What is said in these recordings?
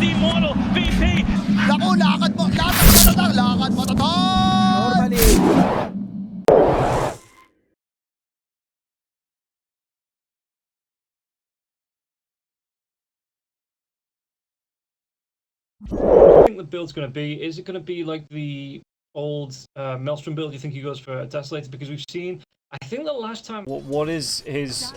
the immortal VP. Naku, lakad mo, lakad matatang! Normally. I think the build's going to be, is it going to be like the old Maelstrom build? Do you think he goes for a Desolator? Because we've seen, I think the last time... What is his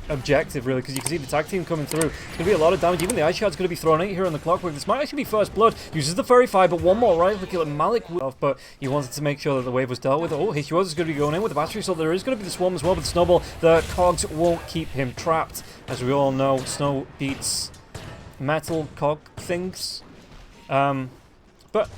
objective, really? Because you can see the tag team coming through. It's going to be a lot of damage. Even the Ice Shard's going to be thrown out here on the clockwork. This might actually be first blood. Uses the Fairy Fire, but one more right click kill Malik off, but he wanted to make sure that the wave was dealt with. Oh, H2O is going to be going in with the battery, so there is going to be the swarm as well, but the snowball, the cogs won't keep him trapped. As we all know, snow beats metal cog things. But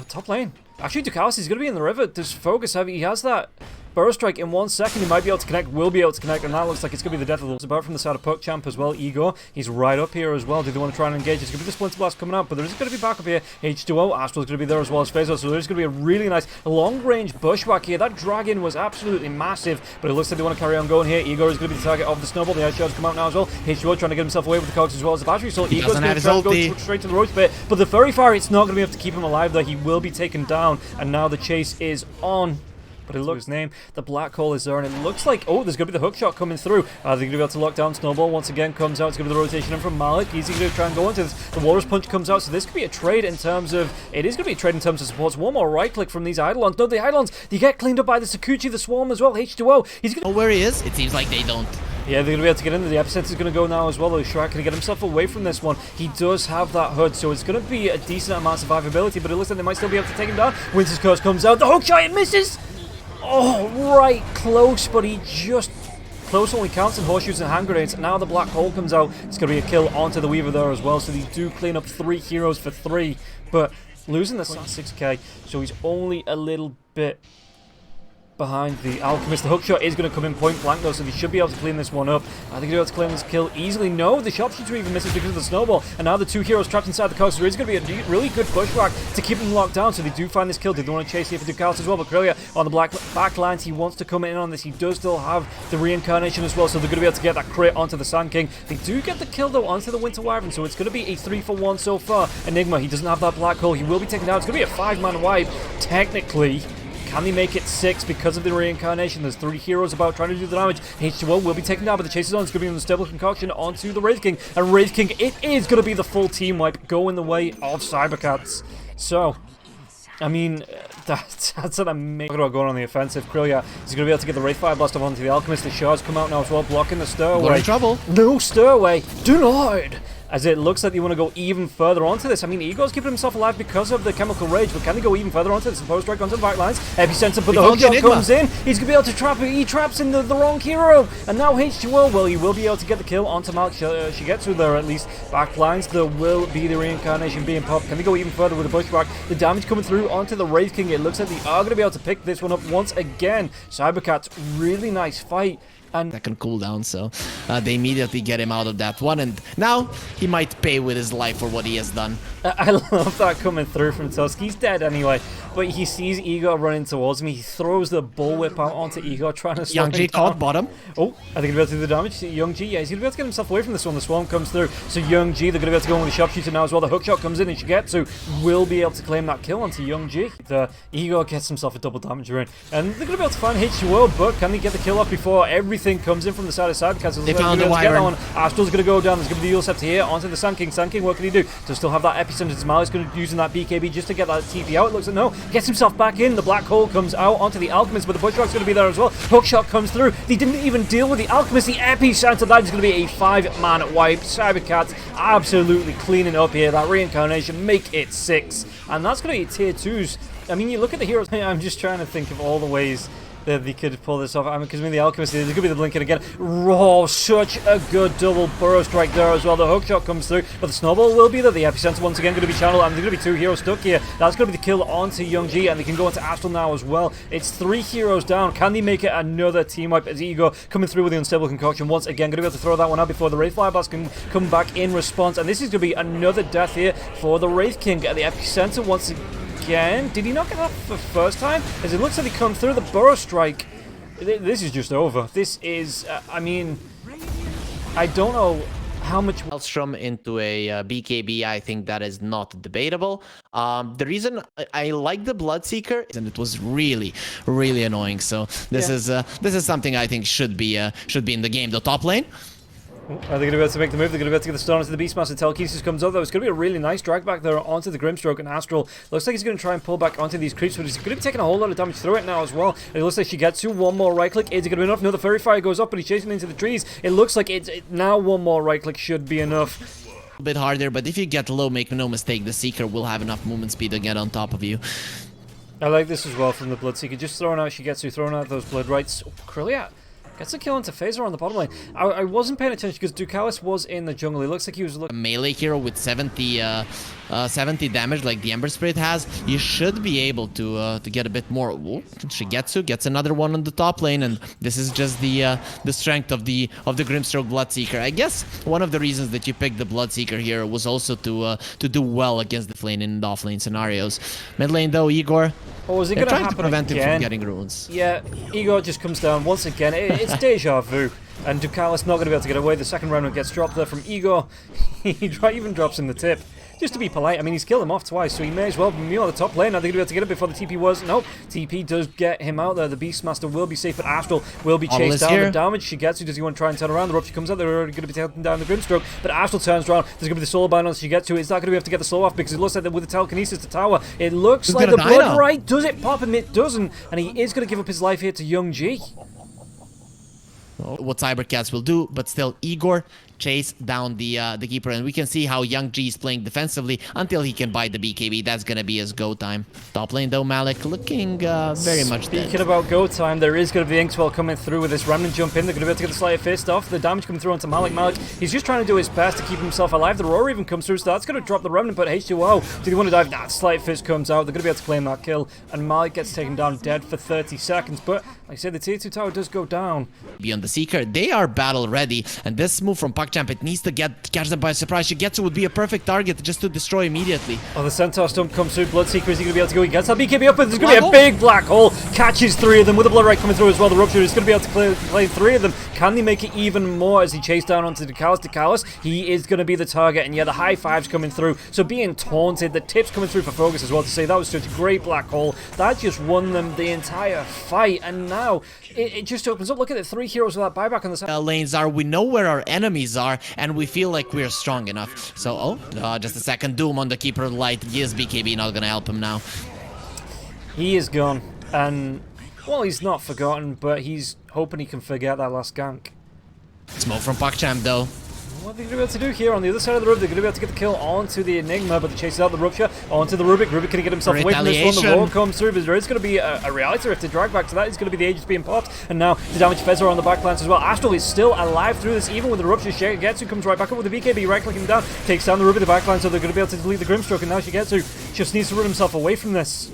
top lane. Actually, Ducalis is going to be in the river. There's focus heavy. He has that Burrow Strike in 1 second. He might be able to connect, will be able to connect, and that looks like it's going to be the death of the... It's about from the side of PuckChamp as well. Igor, he's right up here as well. Do they want to try and engage? It's going to be the Splinter Blast coming out, but there's going to be backup here. H2O, Astral's going to be there as well as Phaser, so there's going to be a really nice long-range bushwhack here. That dragon was absolutely massive, but it looks like they want to carry on going here. Igor is going to be the target of the snowball. The Ice Shard's come out now as well. H2O trying to get himself away with the cogs as well as the battery, so Igor's going to try and go straight to the roach pit, but the Fairy Fire, it's not going to be able to keep him alive there. He will be taken down, and now the chase is on. But it looks his name. The black hole is there, and it looks like, oh, there's going to be the hook shot coming through. They're going to be able to lock down Snowball. Once again, comes out. It's going to be the rotation in from Malik. Easy to try and go into this. The Walrus Punch comes out, so this could be a trade in terms of, it is going to be a trade in terms of supports. One more right click from these Eidolons. No, the Eidolons, they get cleaned up by the Sakuchi, the Swarm as well. H2O, he's going to... Oh, where he is? It seems like they don't. Yeah, they're going to be able to get into the epicenter. Is going to go now as well. Though Shrek can get himself away from this one. He does have that hood, so it's going to be a decent amount of survivability, but it looks like they might still be able to take him down. Winter's Curse comes out. The hook shot, it misses! Oh, right close, but he just... Close only counts in horseshoes and hand grenades. Now the black hole comes out. It's going to be a kill onto the Weaver there as well, so they do clean up 3 heroes for 3, but losing the 6k, so he's only a little bit behind the Alchemist. The hookshot is going to come in point blank though, so they should be able to clean this one up. I think they're able to claim this kill easily. No, the sharpshooter even misses because of the snowball, and now the 2 heroes trapped inside the cogs. So there is going to be a really good bushwhack to keep them locked down, so they do find this kill. They don't want to chase here for Ducalis as well, but Corellia on the back lines, he wants to come in on this. He does still have the reincarnation as well, so they're going to be able to get that crit onto the Sand King. They do get the kill though onto the Winter Wyvern, so it's going to be a 3-for-1 so far. Enigma, he doesn't have that black hole. He will be taken down. It's going to be a 5-man wipe, technically. Can they make it 6 because of the reincarnation? There's 3 heroes about trying to do the damage. H2O will be taken down, but the chase is on. It's going to be an unstable concoction onto the Wraith King. And Wraith King, it is going to be the full team wipe, go in the way of Cybercats. So, I mean, that's an amazing... Talking about going on the offensive. Krillia is going to be able to get the Wraith Fire Blast off onto the Alchemist. The shards come out now as well, blocking the Stowaway. We're in trouble. No Stowaway. Denied. As it looks like they want to go even further onto this. I mean, Igor's keeping himself alive because of the Chemical Rage, but can they go even further onto this? The post strike onto the back lines. Epicenter, but the hook shot comes in. He's going to be able to trap it. He traps in the wrong hero. And now H2O, well, he will be able to get the kill onto Malik Shigetsu there, at least. Back lines, there will be the reincarnation being popped. Can they go even further with the bushwhack? The damage coming through onto the Wraith King. It looks like they are going to be able to pick this one up once again. Cybercats, really nice fight. And that can cool down, so they immediately get him out of that one, and now he might pay with his life for what he has done. I love that coming through from Tusk. He's dead anyway, but he sees Igor running towards him. He throws the bullwhip out onto Igor, trying to slow him down. Youngji caught bottom. Oh, I think he's about to do the damage. Youngji, yeah, he's going to be able to get himself away from this one. The swarm comes through, so Youngji, they're going to be able to go in with the sharpshooter now as well. The hook shot comes in, and Shigetsu will be able to claim that kill onto Youngji. The Igor gets himself a double damage rune, and they're going to be able to find H2O, but can they get the kill off before everything comes in from the side of Cybercats? They found the Wyvern. Astral's going to go down. There's going to be the Eul Scepter here onto the Sand King. Sand King, what can he do? Does still have that epicenter. Malik's going to be using that BKB just to get that TP out. It looks like no. Gets himself back in. The black hole comes out onto the Alchemist, but the bushwhack's going to be there as well. Hookshot comes through. They didn't even deal with the Alchemist. The epicenter, that is going to be a 5-man wipe. Cybercats absolutely cleaning up here. That reincarnation, make it 6. And that's going to be tier 2s. I mean, you look at the heroes. I'm just trying to think of all the ways that they could pull this off. I mean, because the Alchemist, there's going to be the blinking again. Raw, such a good double burrow strike there as well. The hookshot comes through, but the snowball will be there. The epicenter once again going to be channeled, and there's going to be 2 heroes stuck here. That's going to be the kill onto Youngji, and they can go into Astral now as well. It's 3 heroes down. Can they make it another team wipe? As Igor coming through with the unstable concoction once again, going to be able to throw that one out before the Wraith Fire Blast can come back in response, and this is going to be another death here for the Wraith King at the epicenter once again. Did he not get that for the first time? As it looks like he come through the burrow strike. This is just over. This is, I mean, I don't know how much... Maelstrom into a BKB, I think that is not debatable. The reason I like the Bloodseeker, and it was really, really annoying. So this is something I think should be in the game. The top lane. Are they going to be able to make the move? They're going to be able to get the stun onto the Beastmaster. Telekinesis comes up though. It's going to be a really nice drag back there onto the Grimstroke, and Astral looks like he's going to try and pull back onto these creeps, but he's going to be taking a whole lot of damage through it now as well. It looks like Shigetsu, one more right click. Is it going to be enough? No, the Fairy Fire goes up, but he's chasing into the trees. It looks like now one more right click should be enough. A bit harder, but if you get low, make no mistake, the Seeker will have enough movement speed to get on top of you. I like this as well from the Bloodseeker. Just throwing out Shigetsu, throwing out those Blood Rights. Oh, Krilliat gets a kill into Phaser on the bottom lane. I wasn't paying attention because Ducalis was in the jungle. It looks like he was looking... A melee hero with 70 damage like the Ember Spirit has, you should be able to get a bit more. Ooh, Shigetsu gets another one on the top lane, and this is just the strength of the Grimstroke Bloodseeker. I guess one of the reasons that you picked the Bloodseeker here was also to do well against the lane and off-lane scenarios. Mid lane though, Igor. Oh, is it going to happen to prevent again? Him from getting runes. Yeah, Igor just comes down once again. It's deja vu. And Ducalis not going to be able to get away. The second round gets dropped there from Igor. He even drops in the tip. Just to be polite, I mean, he's killed him off twice, so he may as well be on the top lane. Are they going to be able to get it before the TP was? Nope. TP does get him out there. The Beastmaster will be safe, but Astral will be chased down. The damage Shigetsu, does he want to try and turn around? The Rupture comes out. They're already going to be taking down the Grimstroke, but Astral turns around. There's going to be the soul bind on Shigetsu. Is that going to be able to get the slow off? Because it looks like with the telekinesis to tower, it looks like the blood right. Does it pop him? It doesn't. And he is going to give up his life here to Young G. What cybercats will do, but still Igor chase down the keeper, and we can see how Young G is playing defensively until he can buy the BKB. That's gonna be his go time. Top lane though, Malik looking very much dead. Speaking about go time, there is going to be Inkswell coming through with this remnant jump in. They're going to be able to get the Sleight of Fist off. The damage coming through onto Malik. Malik, he's just trying to do his best to keep himself alive. The roar even comes through, so that's going to drop the remnant, but H2O, do they want to dive? Nah, Sleight of Fist comes out. They're going to be able to claim that kill, and Malik gets taken down dead for 30 seconds. But like I said, the tier 2 tower does go down. Beyond the Seeker, they are battle ready, and this move from PuckChamp, it needs to catch them by surprise. Shigetsu would be a perfect target just to destroy immediately. Oh, the Centaur Stump comes through. Bloodseeker, is he going to be able to go? He gets that BKB up, but there's going to be a big black hole. Catches 3 of them with the Blood Right coming through as well. The Rupture is going to be able to claim 3 of them. Can they make it even more as he chases down onto Ducalis? Ducalis, he is going to be the target, and yeah, the high fives coming through. So being taunted, the tips coming through for Focus as well to say that was such a great black hole. That just won them the entire fight, and now it just opens up. Look at it, 3 heroes with that buyback on the side. Lanes are, we know where our enemies are, and we feel like we're strong enough. So, just a second. Doom on the Keeper of Light. Yes, BKB not gonna help him now. He is gone, and well, he's not forgotten, but he's hoping he can forget that last gank. Smoke from PuckChamp though. What are they going to be able to do here on the other side of the road? They're going to be able to get the kill onto the Enigma, but they chase out the Rupture onto the Rubik. Rubik can get himself away from this one. The wall comes through, but there is going to be a reality rift to drag back to that. It's going to be the Aegis being popped, and now the damage Fezzer on the backlines as well. Astral is still alive through this, even with the Rupture. Shigetsu comes right back up with the BKB, right-clicking down, takes down the Rubik, the backline, so they're going to be able to delete the Grimstroke, and now Shigetsu just needs to run himself away from this.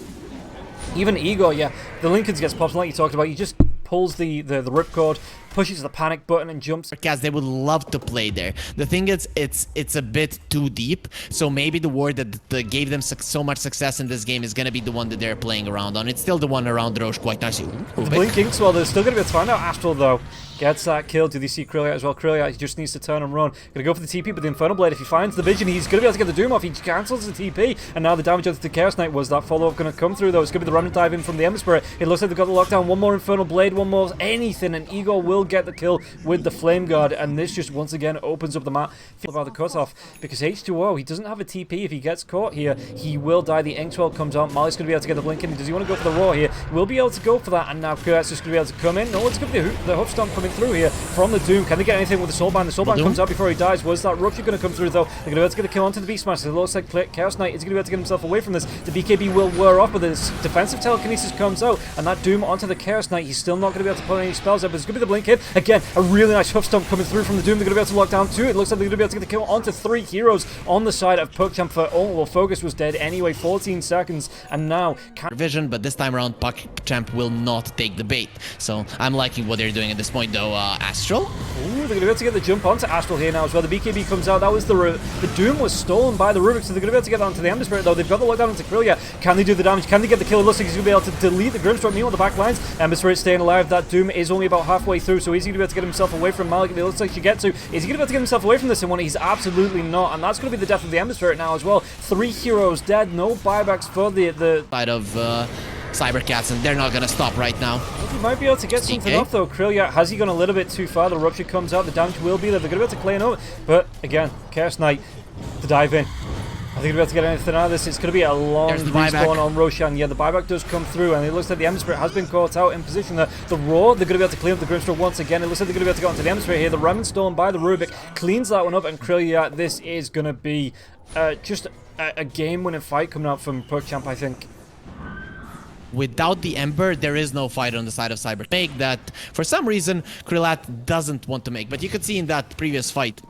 Even Igor, yeah, the Lincolns gets popped like you talked about. He just pulls the ripcord, pushes the panic button and jumps. Because they would love to play there. The thing is, it's a bit too deep, so maybe the word that gave them so much success in this game is going to be the one that they're playing around on. It's still the one around Roche quite nicely. Blinking, well, they're still going to be able to find out. Astral, though, gets that kill. Do they see Krilliat as well? Krilliat, he just needs to turn and run. Going to go for the TP, but the Infernal Blade, if he finds the vision, he's going to be able to get the Doom off. He cancels the TP, and now the damage onto the Chaos Knight. Was that follow-up going to come through, though? It's going to be the Remnant dive in from the Ember Spirit. It looks like they've got the lockdown. One more Infernal Blade, one more anything, and Igor will get the kill with the Flame Guard, and this just once again opens up the map about the cutoff, because H2O, he doesn't have a TP. If he gets caught here, he will die. The Inkswell comes out. Malik's going to be able to get the blink in. Does he want to go for the Roar here? We'll be able to go for that, and now Kurt's just going to be able to come in. No, it's going to be the Hoof Stomp coming through here from the Doom. Can they get anything with the Soulbind? The Soulbind comes out before he dies. Was that Rupture going to come through, though? They're going to be able to get the kill onto the Beastmaster. It looks like Chaos Knight is going to be able to get himself away from this. The BKB will wear off, but this defensive telekinesis comes out, and that Doom onto the Chaos Knight. He's still not going to be able to put any spells up, but it's going to be the blink hit. Again, a really nice Hoof Stomp coming through from the Doom. They're going to be able to lock down 2. It looks like they're going to be able to get the kill onto 3 heroes on the side of PuckChamp for, oh, well, Focus was dead anyway, 14 seconds, and now... Vision, but this time around, PuckChamp will not take the bait. So I'm liking what they're doing at this point. though, Astral. Ooh, they're going to be able to get the jump onto Astral here now as well. The BKB comes out. That was the Doom was stolen by the Rubik, so they're going to be able to get onto the Ember Spirit, though. They've got the lockdown into Krillia. Can they do the damage? Can they get the kill? It looks like he's going to be able to delete the Grimstroke. Meanwhile, the back lines, Ember Spirit staying alive. That Doom is only about halfway through, so is he going to be able to get himself away from Malik? It looks like she gets to. Is he going to be able to get himself away from this one? He's absolutely not, and that's going to be the death of the Ember Spirit now as well. 3 heroes dead, no buybacks for the side of cybercats, and they're not going to stop right now. He might be able to get something off though. Krillia, has he gone a little bit too far? The rupture comes out, the damage will be there. They're going to be able to clean up, but again, Chaos Knight to dive in. I think we're about to get anything out of this. It's going to be a long respawn on Roshan. Yeah, the buyback does come through, and it looks like the Ember Spirit has been caught out in position there. The Roar, they're going to be able to clean up the Grimstroke once again. It looks like they're going to be able to get onto the Ember Spirit here. The Remnant stolen by the Rubik cleans that one up, and Krillia, this is going to be just a game-winning fight coming out from PuckChamp, I think. Without the Ember, there is no fight on the side of Cyber. Make that, for some reason, Krillat doesn't want to make. But you could see in that previous fight,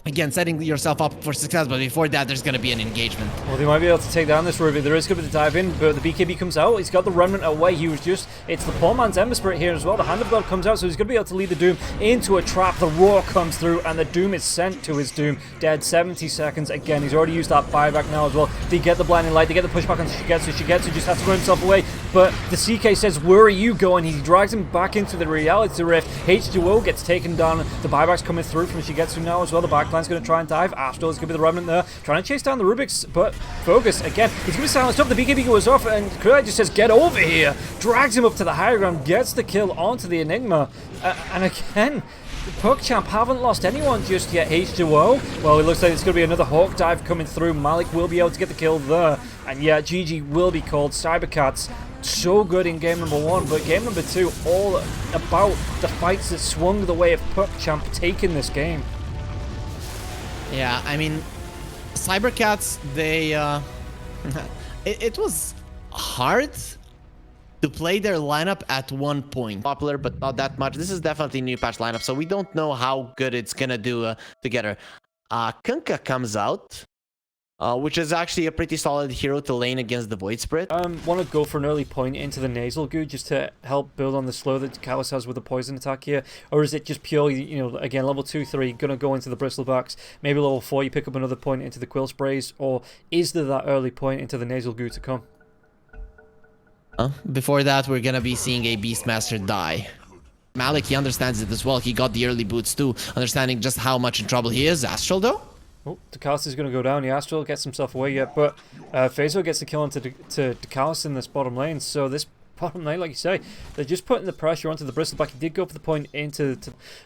again, setting yourself up for success, but before that, there's going to be an engagement. Well, they might be able to take down this Ruby. There is going to be the dive in, but the BKB comes out. He's got the Remnant away. He was just... It's the poor man's Ember Spirit here as well. The Hand of God comes out, so he's going to be able to lead the Doom into a trap. The Roar comes through, and the Doom is sent to his Doom. Dead 70 seconds. Again, he's already used that buyback now as well. They get the Blinding Light. They get the pushback on Shigetsu. Shigetsu just has to run himself away, but the CK says, where are you going? He drags him back into the Reality Rift. H2O gets taken down. The buyback's coming through from Shigetsu now as well. The backline's going to try and dive. Astral is going to be the Remnant there, trying to chase down the Rubiks, but Focus, again, he's going to be silenced up. The BKB goes off, and Krillia just says, get over here. Drags him up to the higher ground, gets the kill onto the Enigma, and again, PuckChamp haven't lost anyone just yet. H2O, well, it looks like it's going to be another Hawk dive coming through. Malik will be able to get the kill there, and yeah, GG will be called. Cybercats, so good in game number 1, but game number 2, all about the fights that swung the way of PuckChamp taking this game. Yeah, I mean, Cybercats, they, it was hard to play their lineup at one point. Popular, but not that much. This is definitely a new patch lineup, so we don't know how good it's gonna do together. Kunkka comes out, which is actually a pretty solid hero to lane against the Void Spirit. Want to go for an early point into the Nasal Goo just to help build on the slow that Callus has with the poison attack here? Or is it just purely, you know, again, level 2, 3, gonna go into the Bristlebacks, maybe level 4 you pick up another point into the Quill Sprays, or is there that early point into the Nasal Goo to come? Before that, we're gonna be seeing a Beastmaster die. Malik, he understands it as well. He got the early boots too, understanding just how much in trouble he is. Astral though? Oh, Dakalis is going to go down. The Astral gets himself away yet, but Fazo gets the kill onto Dakalis in this bottom lane. So this bottom lane, like you say, they're just putting the pressure onto the Bristleback. He did go for the point into...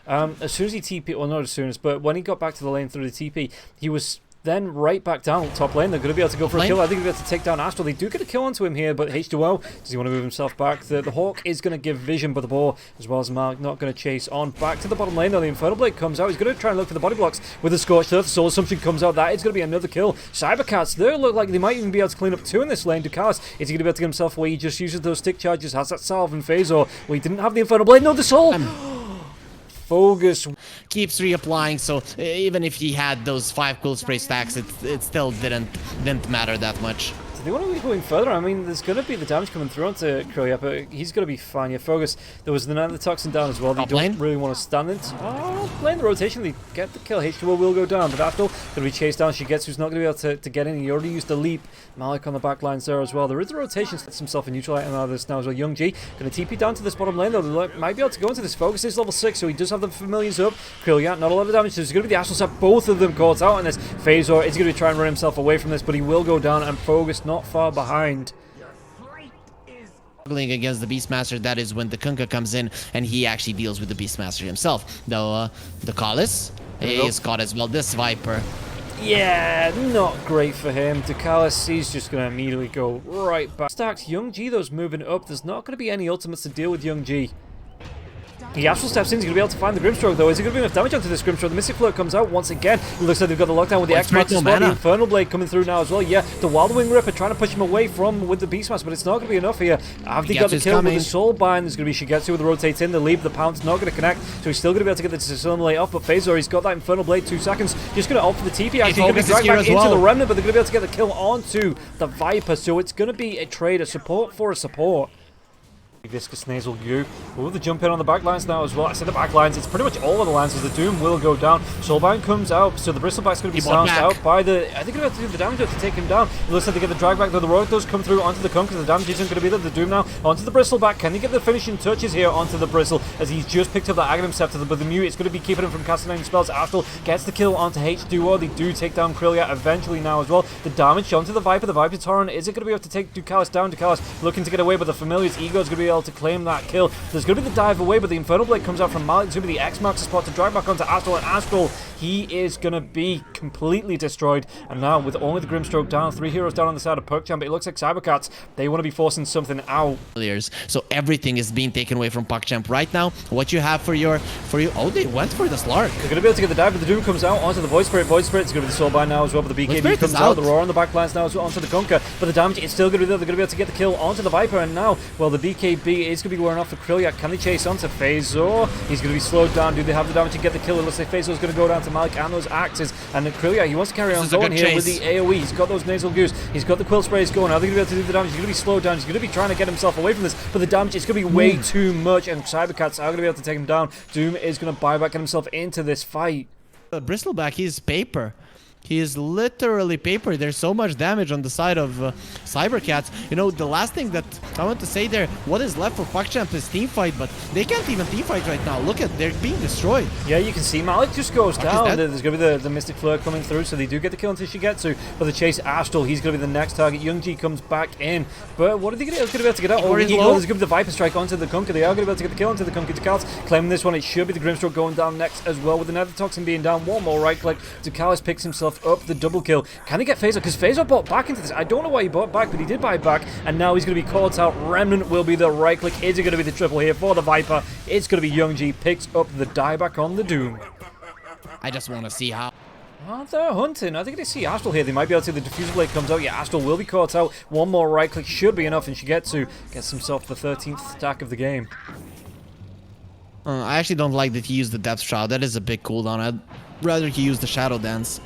as soon as he TP... Well, not as soon as, but when he got back to the lane through the TP, he was... Then right back down top lane, they're going to be able to go for a kill. I think they're going to be able to take down Astral. They do get a kill onto him here, but H2O, does he want to move himself back? The Hawk is going to give vision, but the Boar, as well as Mark, not going to chase on. Back to the bottom lane though, the Infernal Blade comes out. He's going to try and look for the body blocks with the Scorched Earth. Soul Assumption comes out. That is going to be another kill. Cybercats, they look like they might even be able to clean up 2 in this lane. Ducalis, is he going to be able to get himself away? He just uses those stick charges, has that salve and Phasor. Well, he didn't have the Infernal Blade. No, the Soul! Bogus. Keeps reapplying, so even if he had those 5 Quill Spray stacks, it still didn't matter that much. Do they want to be going further? I mean, there's going to be the damage coming through onto Krillia, but he's going to be fine. Yeah, Focus. There was the Night of the Toxin down as well. They don't really want to stand it. Oh, playing the rotation. They get the kill. H2O will go down, but Astral going to be chased down. Shigetsu's not going to be able to get in. He already used the leap. Malik on the back lines there as well. There is a rotation. Gets himself a neutral item out of this now as well. Young G going to TP down to this bottom lane though. They might be able to go into this. Focus is level 6, so he does have the familiars up. Krillia, not a lot of damage. There's going to be the Astral set. Both of them caught out in this. Phasor is going to be trying to run himself away from this, but he will go down, and Focus not far behind. Struggling against the Beastmaster, that is when the Kunkka comes in and he actually deals with the Beastmaster himself. Though the Callis is caught as well. This Viper. Yeah, not great for him. Ducalis, he's just going to immediately go right back. Stacked. Young G, though's moving up. There's not going to be any ultimates to deal with Young G. The Astral steps in. He's going to be able to find the Grimstroke, though. Is he going to be enough damage onto this Grimstroke? The Mystic Float comes out once again. It looks like they've got the lockdown with the X-Max as well. The Infernal Blade coming through now as well. Yeah, the Wild Wing Ripper trying to push him away with the Beastmaster, but it's not going to be enough here. Have they got the kill with the Soul Bind? There's going to be Shigetsu with the rotates in. The leap, the Pound's not going to connect, so he's still going to be able to get the Dissimulate off, but Phasor, he's got that Infernal Blade, 2 seconds. Just going to opt for the TP. Actually, going to be dragged back into the Remnant, but they're going to be able to get the kill onto the Viper, so it's going to be a trade, a support for a support. Viscous Nasal Goo. Oh, the jump in on the back lines now as well. I said the back lines, it's pretty much all of the lines as the Doom will go down. Soulbind comes out, so the Bristleback's going to be silenced out by the... I think they're going to do the damage to take him down. It looks like they get the drag back, though the Rogue does come through onto the Kunk, because the damage isn't going to be there. The Doom now onto the Bristleback. Can he get the finishing touches here onto the Bristle, as he's just picked up that Aghanim Scepter, but the Mew is going to be keeping him from casting any spells. Astral gets the kill onto H-Duo. They do take down Krillia eventually now as well. The damage onto the Viper. The Viper Torrent, is it going to be able to take Ducalis down? Ducalis looking to get away, but the Familiar's Ego is going to be able to claim that kill. There's going to be the dive away, but the Infernal Blade comes out from Malik. It's going to be the X marks the spot to drag back onto Astral, and Astral, he is going to be completely destroyed. And now, with only the Grimstroke down, 3 heroes down on the side of PuckChamp, it looks like cybercats, they want to be forcing something out. So everything is being taken away from PuckChamp right now. What you have for you, oh, they went for the Slark. They're going to be able to get the dive, but the Doom comes out onto the Void Spirit. Void Spirit is going to be the Soulbind now as well, but the BKB comes out. The Roar on the back lines now as well onto the Gunker, but the damage is still going to be there. They're going to be able to get the kill onto the Viper, and now, well, the BKB is going to be wearing off the Krillia. Can they chase onto Phasor? He's going to be slowed down. Do they have the damage to get the kill? It looks like Phasor is going to go down to Malik and those axes, and Krillia, he wants to carry on going here with the AoE. He's got those Nasal Goose. He's got the Quill Sprays going. Are they going to be able to do the damage? He's going to be slowed down. He's going to be trying to get himself away from this, but the damage is going to be way too much, and cybercats are going to be able to take him down. Doom is going to buy back himself into this fight. Bristleback, he's paper. He is literally paper. There's so much damage on the side of cybercats. You know, the last thing that I want to say there, what is left for PuckChamp is teamfight, but they can't even teamfight right now. Look at, they're being destroyed. Yeah, you can see Malik just goes down. There's going to be the Mystic Flare coming through, so they do get the kill until Shigetsu. But the chase Astral, he's going to be the next target. Youngji comes back in, but what are they going to be able to get out? Oh, there's going to be the Viper Strike onto the Kunka. They are going to be able to get the kill onto the Kunka. Ducalis claiming this one. It should be the Grimstroke going down next as well, with the Nether Toxin being down. One more right click. Ducalis picks himself up the double kill. Can he get Phasor? Because Phasor bought back into this. I don't know why he bought back, but he did buy back, and now he's going to be caught out. Remnant will be the right click. Is it going to be the triple here for the Viper? It's going to be Youngji. Picks up the dieback on the Doom. I just want to see how... Oh, they're hunting. I think they see Astral here. They might be able to. The Diffuser Blade comes out. Yeah, Astral will be caught out. One more right click should be enough, and Shigetsu gets himself the 13th stack of the game. I actually don't like that he used the Depth Shroud. That is a big cooldown. I'd rather he used the Shadow Dance.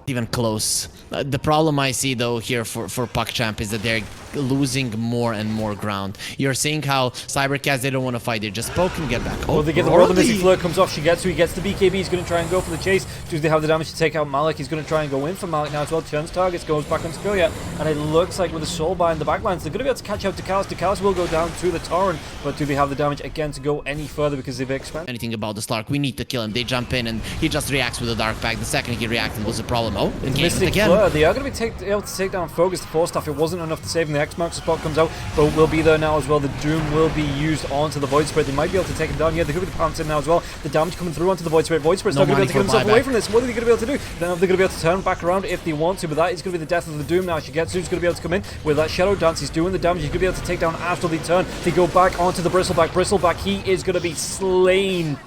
Even close. The problem I see though here for PuckChamp is that they're losing more and more ground. You're seeing how cybercats, they don't want to fight, they just poke and get back. Oh, they get the World of Mystic Flare comes off. Shigetsu, he gets the BKB, he's going to try and go for the chase. Do they have the damage to take out Malik? He's going to try and go in for Malik now as well. Turns targets, goes back on Skirmishes, and it looks like with the Soulbind, the backlines, they're going to be able to catch out Ducalis. Ducalis will go down to the Torrent, but do they have the damage again to go any further, because they've expanded? Anything about the Slark, we need to kill him. They jump in and he just reacts with the Dark Pack. The second he reacted was a problem. Oh, Mystic Flare, they are going to be able to take down Focus, the Force Staff. It wasn't enough to save him. The X marks the spot comes out, but will be there now as well. The Doom will be used onto the Void Spirit. They might be able to take him down. Yeah, they could be the Pounce in now as well. The damage coming through onto the Void Spirit. Void Spirit's not going to be able to get himself away from this. What are they going to be able to do? Then they're going to be able to turn back around if they want to, but that is going to be the death of the Doom now. Shigetsu's going to be able to come in with that Shadow Dance. He's doing the damage. He's going to be able to take down Astral. They turn. They go back onto the Bristleback. Bristleback, he is going to be slain.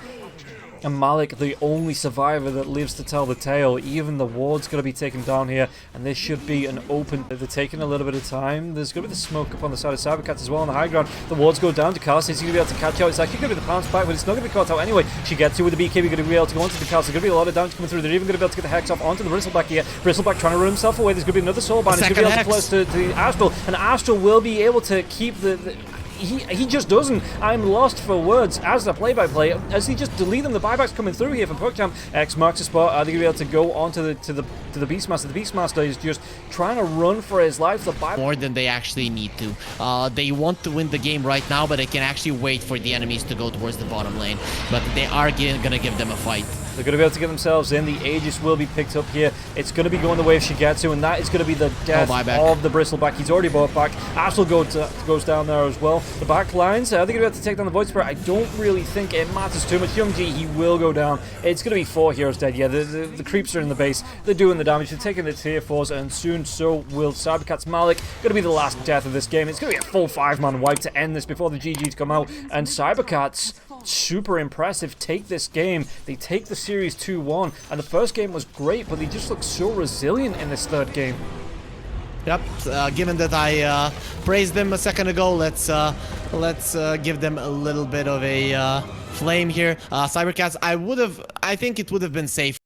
And Malik, the only survivor that lives to tell the tale. Even the ward's going to be taken down here, and this should be an open... They're taking a little bit of time. There's going to be the smoke up on the side of cybercats as well on the high ground. The wards go down to Ducalis. He's going to be able to catch out. It's actually going to be the pounce back, but it's not going to be caught out anyway. Shigetsu with the BKB going to be able to go onto Ducalis. There's going to be a lot of damage coming through. They're even going to be able to get the Hex off onto the Bristleback here. Bristleback trying to run himself away. There's going to be another Soulbind. He's going to be able to close to the Astral, and Astral will be able to keep the he just doesn't. I'm lost for words as a play-by-play. As he just delete them, the buybacks coming through here for PuckChamp. X marks the spot. Are they going to be able to go onto the Beastmaster? The Beastmaster is just trying to run for his life. The more than they actually need to. They want to win the game right now, but they can actually wait for the enemies to go towards the bottom lane. But they are going to give them a fight. They're going to be able to get themselves in. The Aegis will be picked up here. It's going to be going the way of Shigetsu, and that is going to be the death of the Bristleback. He's already bought back. Astral goes down there as well. The back lines, are they going to be able to take down the Void Spirit? I don't really think it matters too much. Youngji, he will go down. It's going to be 4 heroes dead. Yeah, the creeps are in the base. They're doing the damage. They're taking the tier 4s, and soon so will cybercats. Malik, going to be the last death of this game. It's going to be a full 5-man wipe to end this before the GGs come out, and cybercats, super impressive, take this game. They take the series 2-1, and the first game was great, but they just look so resilient in this third game. Yep, given that I praised them a second ago, let's give them a little bit of a flame here. Cybercats, I think it would have been safe.